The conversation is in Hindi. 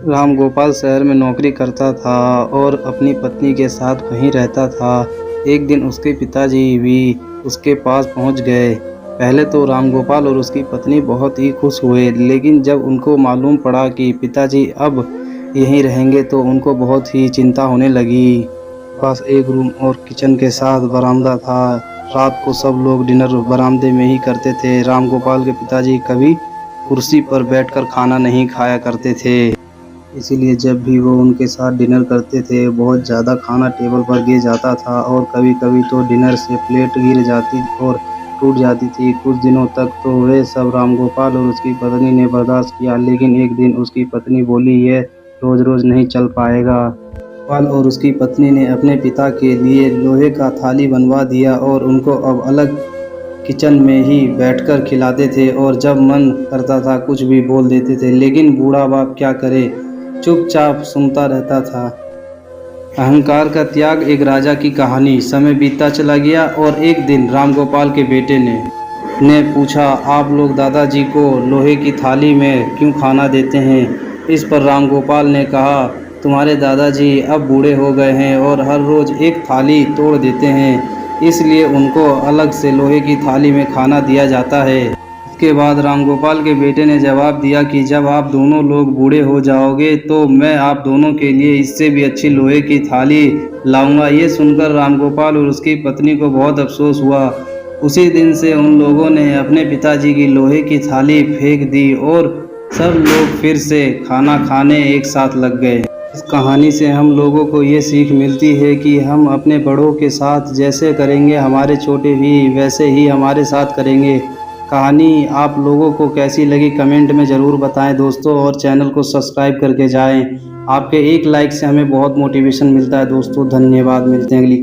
राम गोपाल शहर में नौकरी करता था और अपनी पत्नी के साथ वहीं रहता था। एक दिन उसके पिताजी भी उसके पास पहुंच गए। पहले तो राम गोपाल और उसकी पत्नी बहुत ही खुश हुए, लेकिन जब उनको मालूम पड़ा कि पिताजी अब यहीं रहेंगे तो उनको बहुत ही चिंता होने लगी। पास एक रूम और किचन के साथ बरामदा था। रात को सब लोग डिनर बरामदे में ही करते थे। राम गोपाल के पिताजी कभी कुर्सी पर बैठकर खाना नहीं खाया करते थे, इसीलिए जब भी वो उनके साथ डिनर करते थे बहुत ज़्यादा खाना टेबल पर गिर जाता था और कभी कभी तो डिनर से प्लेट गिर जाती और टूट जाती थी। कुछ दिनों तक तो वे सब राम गोपाल और उसकी पत्नी ने बर्दाश्त किया, लेकिन एक दिन उसकी पत्नी बोली, ये रोज़ रोज़ नहीं चल पाएगा। गोपाल और उसकी पत्नी ने अपने पिता के लिए लोहे का थाली बनवा दिया और उनको अब अलग किचन में ही बैठकर खिलाते थे और जब मन करता था कुछ भी बोल देते थे, लेकिन बूढ़ा बाप क्या करे, चुपचाप सुनता रहता था। अहंकार का त्याग, एक राजा की कहानी। समय बीतता चला गया और एक दिन राम गोपाल के बेटे ने पूछा, आप लोग दादाजी को लोहे की थाली में क्यों खाना देते हैं? इस पर राम गोपाल ने कहा, तुम्हारे दादाजी अब बूढ़े हो गए हैं और हर रोज़ एक थाली तोड़ देते हैं, इसलिए उनको अलग से लोहे की थाली में खाना दिया जाता है। इसके बाद राम गोपाल के बेटे ने जवाब दिया कि जब आप दोनों लोग बूढ़े हो जाओगे तो मैं आप दोनों के लिए इससे भी अच्छी लोहे की थाली लाऊंगा। ये सुनकर राम गोपाल और उसकी पत्नी को बहुत अफसोस हुआ। उसी दिन से उन लोगों ने अपने पिताजी की लोहे की थाली फेंक दी और सब लोग फिर से खाना खाने एक साथ लग गए। इस कहानी से हम लोगों को ये सीख मिलती है कि हम अपने बड़ों के साथ जैसे करेंगे हमारे छोटे भी वैसे ही हमारे साथ करेंगे। कहानी आप लोगों को कैसी लगी कमेंट में ज़रूर बताएं दोस्तों, और चैनल को सब्सक्राइब करके जाएं। आपके एक लाइक से हमें बहुत मोटिवेशन मिलता है दोस्तों। धन्यवाद, मिलते हैं अगली